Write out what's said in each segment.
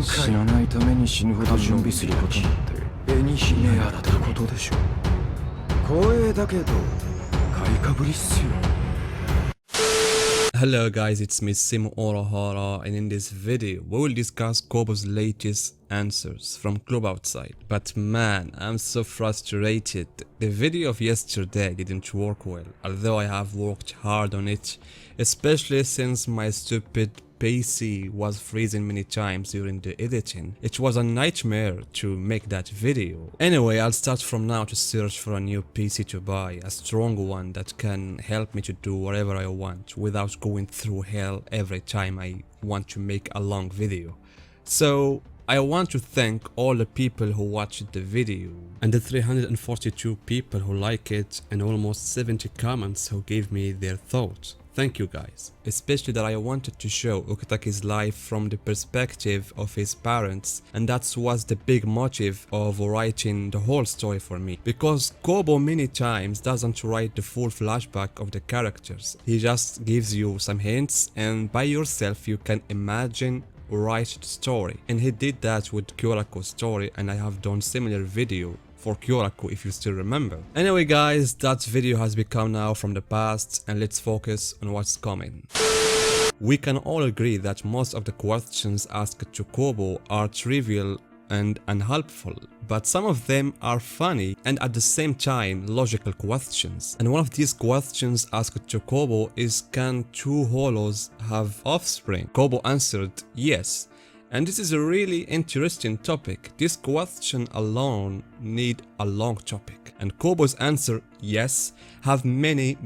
死なないために死ぬほど準備することなんて絵に秘めあらたことでしょう。光栄だけど買いかぶりっすよ。 Hello guys, it's me Simo Orahara, and in this video we will discuss Kobo's latest answers from Club Outside. But man, I'm so frustrated. The video of yesterday didn't work well, although I have worked hard on it, especially since my stupid PC was freezing many times during the editing. It was a nightmare to make that video. Anyway, I'll start from now to search for a new PC to buy, a strong one that can help me to do whatever I want without going through hell every time I want to make a long video. So I want to thank all the people who watched the video, and the 342 people who like it, and almost 70 comments who gave me their thoughts. Thank you guys, especially that I wanted to show Ukitaki's life from the perspective of his parents, and that was the big motive of writing the whole story for me, because Kobo many times doesn't write the full flashback of the characters. He just gives you some hints, and by yourself you can imagine write the story, and he did that with Kyurako's story, and I have done similar video for Kyuraku if you still remember. Anyway guys, that video has become now from the past, and let's focus on what's coming. We can all agree that most of the questions asked to Kobo are trivial and unhelpful, but some of them are funny and at the same time logical questions. And one of these questions asked to Kobo is, can two holos have offspring? Kobo answered yes. And this is a really interesting topic. This question alone need a long topic. And Kobo's answer, yes, have many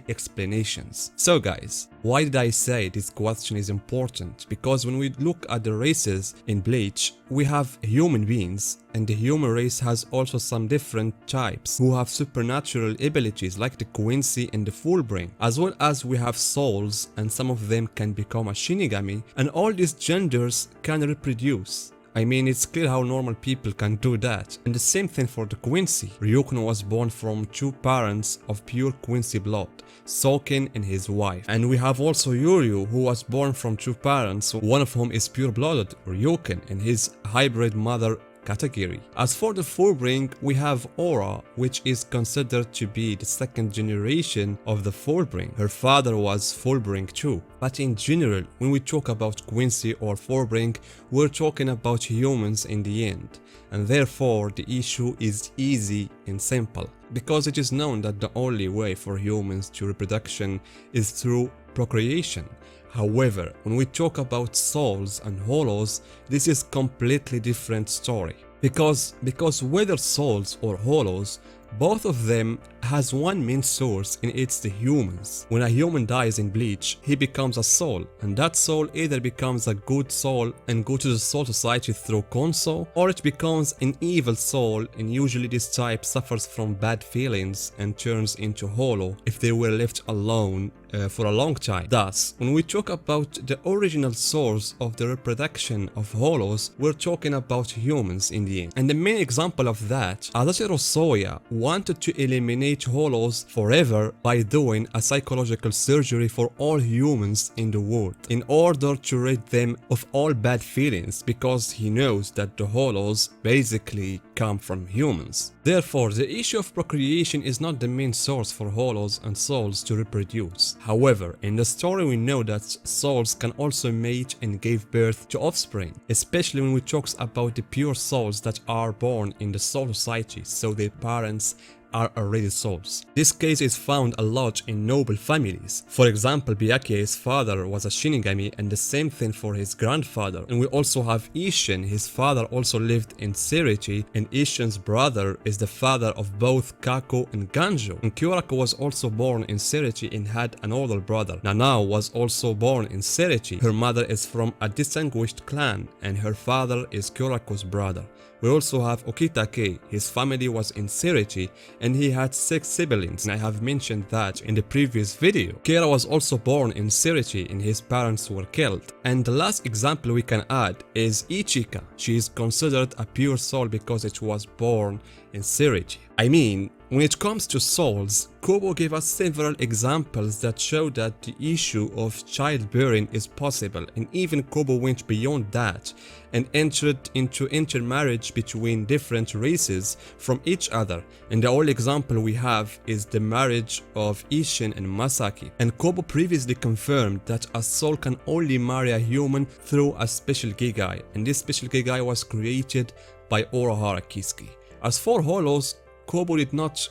explanations. So guys, why did I say this question is important? Because when we look at the races in Bleach, we have human beings, and the human race has also some different types who have supernatural abilities like the Quincy and the Fullbring, as well as we have souls, and some of them can become a Shinigami, and all these genders can reproduce. I mean, it's clear how normal people can do that. And the same thing for the Quincy. Ryuken was born from two parents of pure Quincy blood, Soken and his wife. And we have also Yuryu, who was born from two parents, one of whom is pure-blooded Ryuken, and his hybrid mother Katagiri. As for the Fullbring, we have Aura, which is considered to be the second generation of the Fullbring. Her father was Fullbring too. But in general, when we talk about Quincy or Fullbring, we're talking about humans in the end. And therefore, the issue is easy and simple, because it is known that the only way for humans to reproduction is through procreation. However, when we talk about souls and holos, this is completely different story. Because whether souls or holos, both of them has one main source, and it's the humans. When a human dies in Bleach, he becomes a soul, and that soul either becomes a good soul and go to the soul society through Konso, or it becomes an evil soul, and usually this type suffers from bad feelings and turns into holo if they were left alone for a long time. Thus, when we talk about the original source of the reproduction of holos, we're talking about humans in the end. And the main example of that, Adachiro Soya wanted to eliminate holos forever by doing a psychological surgery for all humans in the world in order to rid them of all bad feelings, because he knows that the holos basically come from humans. Therefore, the issue of procreation is not the main source for holos and souls to reproduce. However, in the story we know that souls can also mate and give birth to offspring, especially when we talk about the pure souls that are born in the soul society, so their parents are already souls. This case is found a lot in noble families. For example, Byakuei's father was a Shinigami, and the same thing for his grandfather. And we also have Isshin, his father also lived in Serichi, and Isshin's brother is the father of both Kako and Ganjo. And Kyuraku was also born in Serichi and had an older brother. Nanao was also born in Serichi. Her mother is from a distinguished clan, and her father is Kyuraku's brother. We also have Okitake. His family was in Serichi and he had 6 siblings, and I have mentioned that in the previous video. Kira was also born in Serichi and his parents were killed. And the last example we can add is Ichika. She is considered a pure soul because it was born in Serichi. I mean, When it comes to souls, Kobo gave us several examples that show that the issue of childbearing is possible, and even Kobo went beyond that and entered into intermarriage between different races from each other, and the only example we have is the marriage of Isshin and Masaki. And Kobo previously confirmed that a soul can only marry a human through a special Gigai, and this special Gigai was created by Orohara Kiski. As for Holos, Kobo did not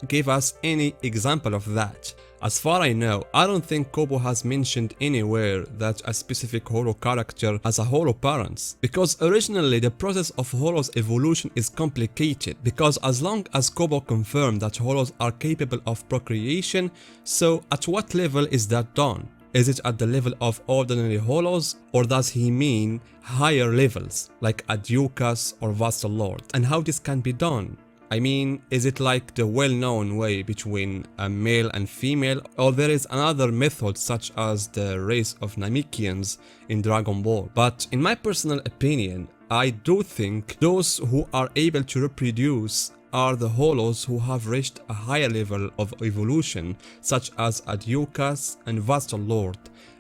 give us any example of that. As far I know, I don't think Kobo has mentioned anywhere that a specific Holo character has a Holo parents, because originally the process of Holo's evolution is complicated, because as long as Kobo confirmed that Holos are capable of procreation, so at what level is that done? Is it at the level of ordinary Holos, or does he mean higher levels like Adyukas or Vassal Lord? And how this can be done? I mean, is it like the well-known way between a male and female, or there is another method such as the race of Namekians in Dragon Ball? But in my personal opinion, I do think those who are able to reproduce are the Holos who have reached a higher level of evolution, such as Adyukas and Vassal Lord,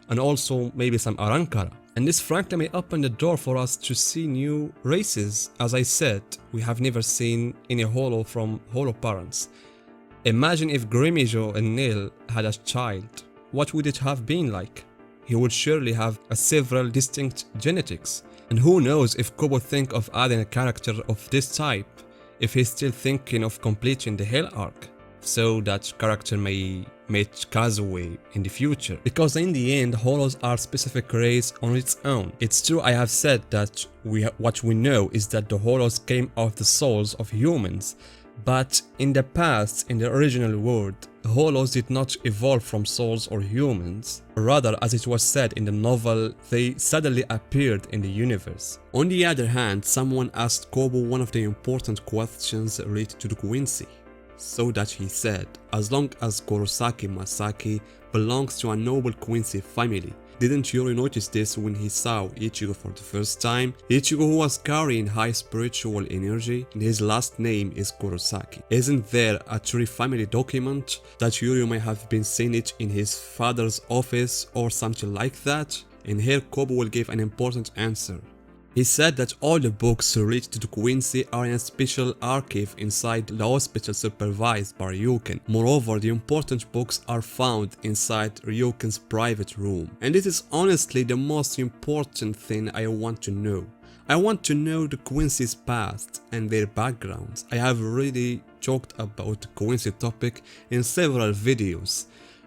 and also maybe some Arankara. And this frankly may open the door for us to see new races. As I said, we have never seen any Holo from Holo parents. Imagine if Grimijo and Nil had a child. What would it have been like? He would surely have several distinct genetics. And who knows if Kobo think of adding a character of this type, if he's still thinking of completing the Hell arc, so that character may meet Kazue in the future. Because in the end, Holos are specific race on its own. It's true, I have said that what we know is that the Holos came of the souls of humans, but in the past, in the original world, Holos did not evolve from souls or humans. Rather, as it was said in the novel, they suddenly appeared in the universe. On the other hand, someone asked Kobo one of the important questions related to the Quincy. So that he said, as long as Kurosaki Masaki belongs to a noble Quincy family. Didn't Yuri notice this when he saw Ichigo for the first time? Ichigo, who was carrying high spiritual energy, and his last name is Kurosaki. Isn't there a tree family document that Yuri may have been seeing it in his father's office or something like that? And here Kobo will give an important answer. He said that all the books related to the Quincy are in a special archive inside the hospital supervised by Ryuken. Moreover, the important books are found inside Ryuken's private room. And this is honestly the most important thing I want to know. I want to know the Quincy's past and their backgrounds. I have already talked about the Quincy topic in several videos,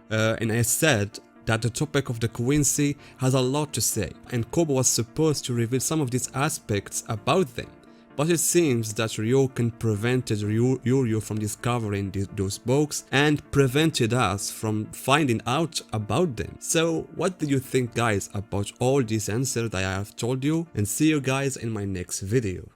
and I said that the topic of the Quincy has a lot to say, and Kobo was supposed to reveal some of these aspects about them. But it seems that Ryuken prevented Yuryu from discovering those books and prevented us from finding out about them. So what do you think, guys, about all these answers that I have told you? And see you guys in my next video.